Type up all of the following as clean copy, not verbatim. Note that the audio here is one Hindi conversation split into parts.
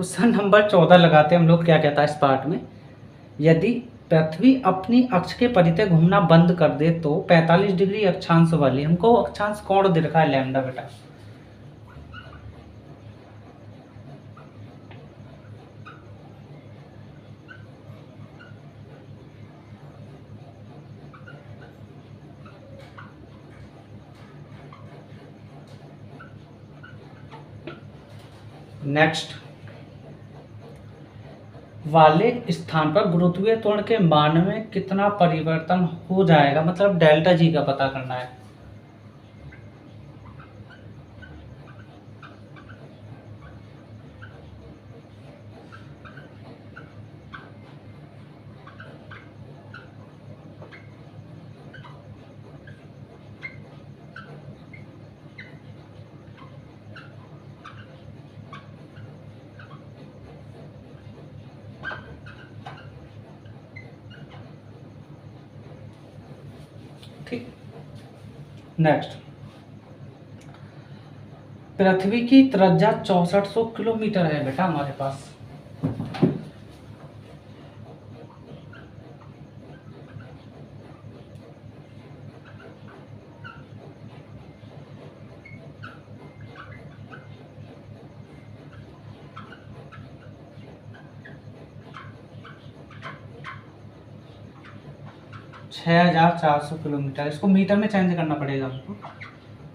क्वेश्चन नंबर 14 लगाते हैं हम लोग। क्या कहता है इस पार्ट में, यदि पृथ्वी अपनी अक्ष के परिधि घूमना बंद कर दे तो 45 डिग्री अक्षांश वाली, हमको अक्षांश कोण दे रखा है लैम्डा बेटा। नेक्स्ट, वाले स्थान पर गुरुत्वीय त्वरण के मान में कितना परिवर्तन हो जाएगा, मतलब डेल्टा जी का पता करना है। ठीक, नेक्स्ट, पृथ्वी की त्रिज्या 6400 किलोमीटर है बेटा हमारे पास। छः 6400 किलोमीटर, इसको मीटर में चेंज करना पड़ेगा हमको।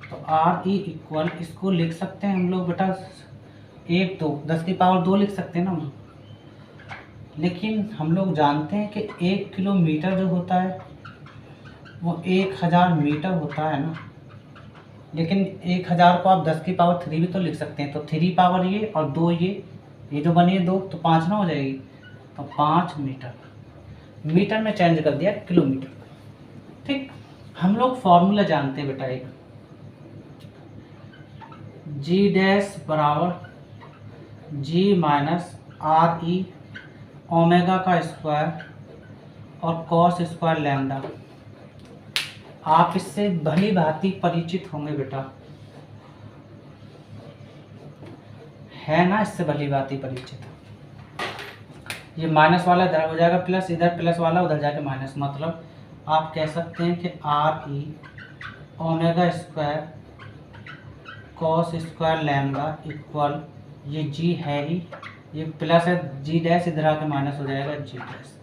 तो आर ई इक्वल, इसको लिख सकते हैं हम लोग बेटा 1 2 10 की पावर 2 लिख सकते हैं ना हम। लेकिन हम लोग जानते हैं कि 1 किलोमीटर जो होता है वो 1000 मीटर होता है ना। लेकिन 1000 को आप 10 की पावर 3 भी तो लिख सकते हैं। तो 3 पावर ये और 2 ये जो बनी है 2, तो 5 ना हो जाएगी। तो 5 मीटर, मीटर में चेंज कर दिया किलोमीटर। ठीक, हम लोग फॉर्मूला जानते हैं बेटा एक, जी डैश बराबर जी माइनस आर ई ओमेगा का स्क्वायर और कॉस स्क्वायर लैम्डा। आप इससे भली भांति परिचित होंगे बेटा, है ना, इससे भली भांति परिचित। ये माइनस वाला इधर हो जाएगा प्लस, इधर प्लस वाला उधर जाके माइनस, मतलब आप कह सकते हैं कि R E omega square cos square lambda equal, ये जी है ही, ये प्लस है, जी डैश इधर आके माइनस हो जाएगा जी डैश।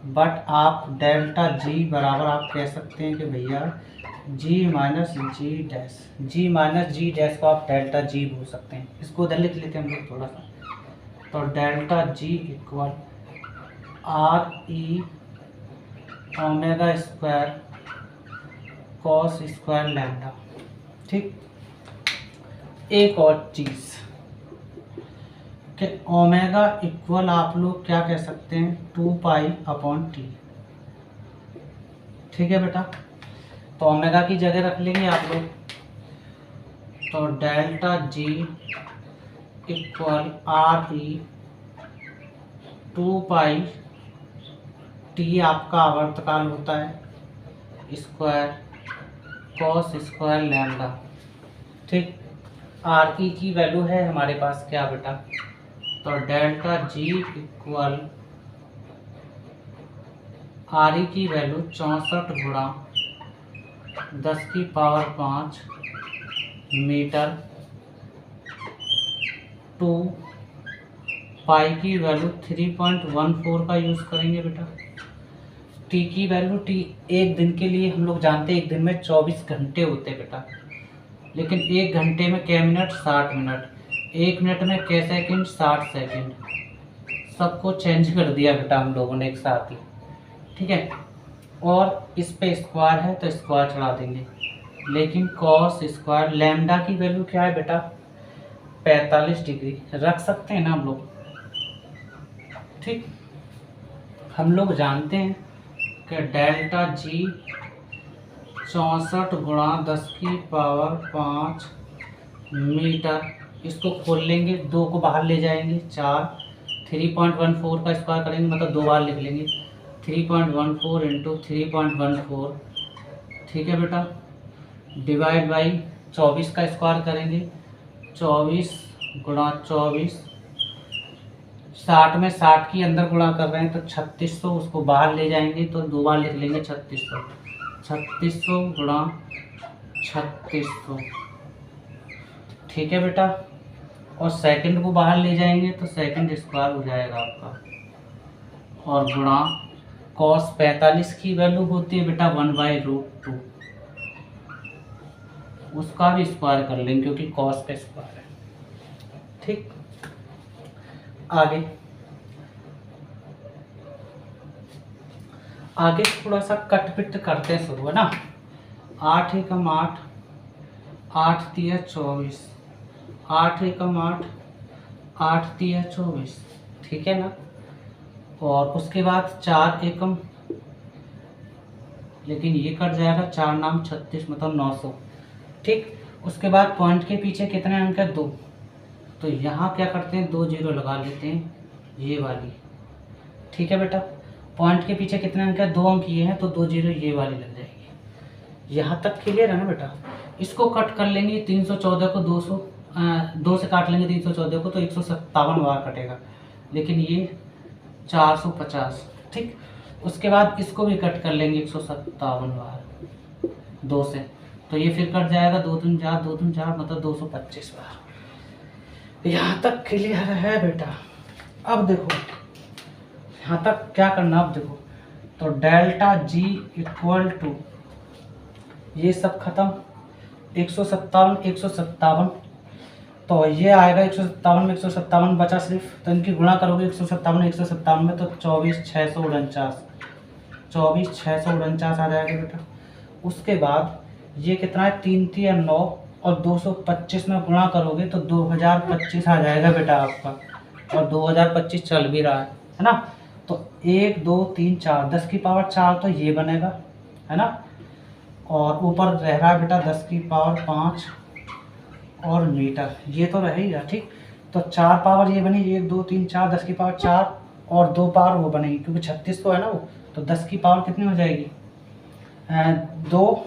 बट आप डेल्टा जी बराबर आप कह सकते हैं कि भैया जी माइनस जी डैश, जी माइनस जी डैश को आप डेल्टा जी बोल सकते हैं। इसको उधर लिख लेते हैं हम लोग थोड़ा सा। तो delta G equal R E omega square cos square lambda. ठीक, एक और चीज़ कि ओमेगा इक्वल आप लोग क्या कह सकते हैं 2 पाई अपॉन टी। ठीक है बेटा, तो ओमेगा की जगह रख लेंगे आप लोग। तो delta G equal R E 2 pi T आपका आवर्तकाल होता है स्क्वायर कॉस स्क्वायर लैम्डा। ठीक, आर ई की वैल्यू है हमारे पास क्या बेटा, तो delta G equal R E की वैल्यू 64 गुणा 10 की पावर 5 मीटर, 2 पाई की वैल्यू 3.14 का यूज़ करेंगे बेटा। टी की वैल्यू, टी एक दिन के लिए हम लोग जानते हैं एक दिन में 24 घंटे होते हैं बेटा। लेकिन एक घंटे में क्या मिनट, 60 मिनट, एक मिनट में क्या सेकंड, 60 सेकंड। सबको चेंज कर दिया बेटा हम लोगों ने एक साथ ही। ठीक है, और इस पे स्क्वायर है तो स्क्वायर चढ़ा देंगे। लेकिन कॉस स्क्वायर लैम्डा की वैल्यू क्या है बेटा 45 डिग्री रख सकते हैं ना हम लोग। ठीक, हम लोग जानते हैं कि डेल्टा जी 64 गुणा 10 की पावर 5 मीटर, इसको खोल लेंगे, 2 को बाहर ले जाएंगे 4, 3.14 का स्क्वायर करेंगे मतलब 2 बार लिख लेंगे 3.14 इंटू 3.14। ठीक है बेटा, डिवाइड बाई 24 का स्क्वायर करेंगे, 24 गुणा 24 60 में 60 की अंदर गुणा कर रहे हैं तो 3600, उसको बाहर ले जाएंगे तो 2 बार लिख लेंगे 3600, 3600 गुणा 3600, ठीक है बेटा। और सेकंड को बाहर ले जाएंगे तो सेकंड स्क्वायर हो जाएगा आपका, और गुणा cos 45 की वैल्यू होती है बेटा 1/√2, उसका भी स्क्वायर कर लेंगे क्योंकि cos पे स्क्वायर है, ठीक। आगे आगे थोड़ा सा कटपिट करते हैं शुरू, है ना। 8 एकम 8, 8 तिया 24, 8 एकम 8, 8 तिया 24, ठीक है ना। और उसके बाद 4 एकम, लेकिन ये कट जाएगा, 4 नाम 36 मतलब 900, ठीक। उसके बाद पॉइंट के पीछे कितने अंक है 2, तो यहाँ क्या करते हैं 2 जीरो लगा लेते हैं, ये वाली, ठीक है बेटा। पॉइंट के पीछे कितने अंक है 2 अंक ये हैं तो 2 जीरो ये वाली लग जाएगी। यहाँ तक क्लियर है ना बेटा। इसको कट कर लेंगे 314 को 2 से काट लेंगे 314 को तो 157 बार कटेगा, लेकिन ये 450, ठीक। उसके बाद इसको भी कट कर लेंगे 157 बार 2 से, तो ये फिर कट जाएगा 2 3 4, 2 3 4 मतलब 225 बार। यहाँ तक क्लियर है बेटा। अब देखो यहाँ तक क्या करना, अब देखो तो डेल्टा जी इक्वल टू ये सब खत्म, 157 157, तो ये आएगा 157 में 157 बचा सिर्फ, तो इनकी गुणा करोगे 157 में तो 24,649, 24,649 आ जाएगा बेटा। उसके बाद ये कितना है 3 3 9 और 225 में गुणा करोगे तो 2025 आ जाएगा बेटा आपका, और 2025 चल भी रहा है ना। तो 1 2 3 4 10 की पावर 4 तो ये बनेगा, है ना। और ऊपर रह रहा है बेटा 10 की पावर 5 और मीटर, ये तो रहेगा, ठीक। तो 4 पावर ये बनी 1 2 3 4, 10 की पावर 4 और 2 पावर वो बनेगी क्योंकि 36 तो है ना वो, तो 10 की पावर कितनी हो जाएगी 2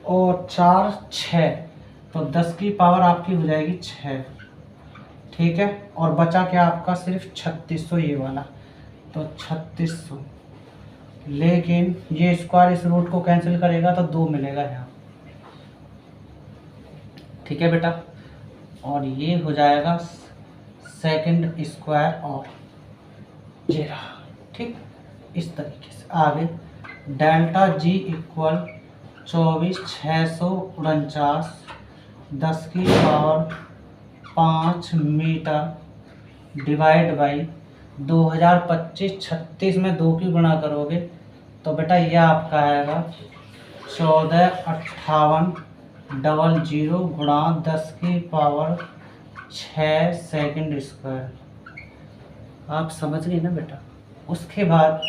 और 4 6, तो 10 की पावर आपकी हो जाएगी 6, ठीक है। और बचा क्या आपका सिर्फ 3600 ये वाला, तो 3600, लेकिन ये स्क्वायर इस रूट को कैंसिल करेगा तो 2 मिलेगा यहाँ, ठीक है बेटा। और ये हो जाएगा सेकंड स्क्वायर और ये रहा, ठीक। इस तरीके से आगे डेल्टा जी इक्वल 24,649 10 की पावर 5 मीटर डिवाइड बाई 2025, 36 में 2 की गुणा करोगे तो बेटा यह आपका आएगा 145800 गुणा 10 की पावर 6 सेकंड स्क्वायर, आप समझ गए ना बेटा। उसके बाद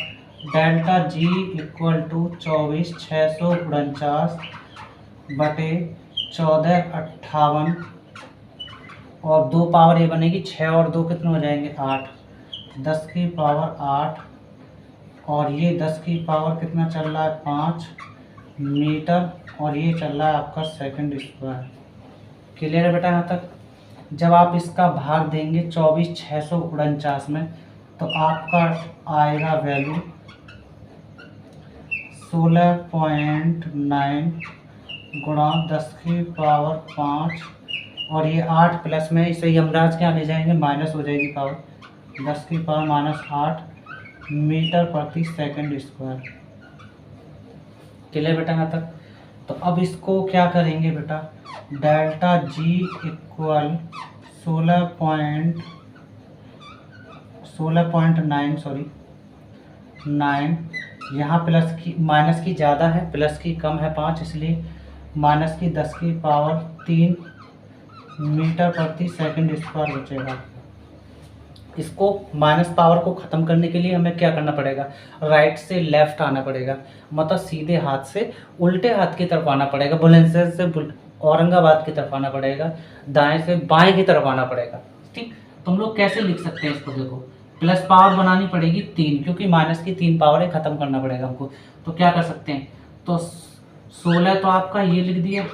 डेल्टा जी इक्वल टू 24,649 बटे 1458 और 2 पावर ये बनेगी 6 और 2 कितने हो जाएंगे 8, 10 की पावर 8 और ये 10 की पावर कितना चल रहा है 5 मीटर और ये चल रहा है आपका सेकंड स्क्वायर। क्लियर है बेटा यहाँ तक। जब आप इसका भाग देंगे 24,649 में तो आपका आएगा वैल्यू 16.9 गुणा 10 की पावर 5 और ये 8 प्लस में इसे यमराज के यहाँ ले जाएंगे माइनस हो जाएगी पावर, 10 की पावर -8 मीटर प्रति सेकंड स्क्वायर। क्लियर बेटा यहाँ तक। तो अब इसको क्या करेंगे बेटा, डेल्टा जी इक्वल 16.9 9, यहाँ प्लस की माइनस की ज़्यादा है प्लस की कम है 5, इसलिए माइनस की 10 की पावर 3 मीटर प्रति सेकंड स्क्वायर बचेगा। इसको माइनस पावर को ख़त्म करने के लिए हमें क्या करना पड़ेगा, राइट से लेफ्ट आना पड़ेगा, मतलब सीधे हाथ से उल्टे हाथ की तरफ आना पड़ेगा, बुलंदशहर से औरंगाबाद की तरफ आना पड़ेगा, दाएं से बाएं की तरफ आना पड़ेगा, ठीक। तुम लोग कैसे लिख सकते हैं इसको, देखो प्लस पावर बनानी पड़ेगी 3 क्योंकि माइनस की 3 पावर है, ख़त्म करना पड़ेगा हमको। तो क्या कर सकते हैं, तो 16 तो आपका ये लिख दिया,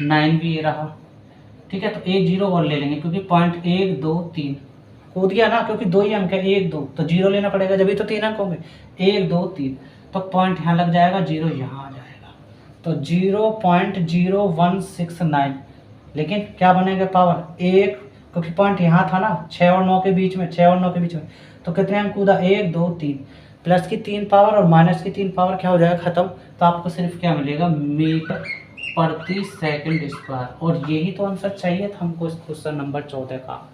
9 भी ये रहा, ठीक है। तो 1 0 और ले लेंगे क्योंकि पॉइंट 1 2 3 कूद गया ना, क्योंकि 2 ही अंक है, 1 2 तो 0 लेना पड़ेगा, जब भी तो 3 अंक होंगे, 1 2 3, तो पॉइंट यहाँ लग जाएगा, 0 यहाँ आ जाएगा, तो 0.0169। लेकिन क्या बनेगा पावर 1, क्योंकि पॉइंट यहाँ था ना 6 और 9 के बीच में, 6 और 9 के बीच में, तो कितने अंक कूदा, 1 2 3, प्लस की 3 पावर और माइनस की 3 पावर क्या हो जाएगा खत्म। तो आपको सिर्फ क्या मिलेगा, मीटर प्रति सेकंड स्क्वायर। और यही तो आंसर चाहिए था हमको इस क्वेश्चन नंबर 14 का।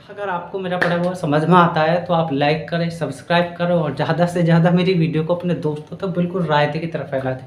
अगर आपको मेरा पढ़ा हुआ समझ में आता है तो आप लाइक करें, सब्सक्राइब करो और ज़्यादा से ज़्यादा मेरी वीडियो को अपने दोस्तों तक बिल्कुल रायते की तरफ फैला दें।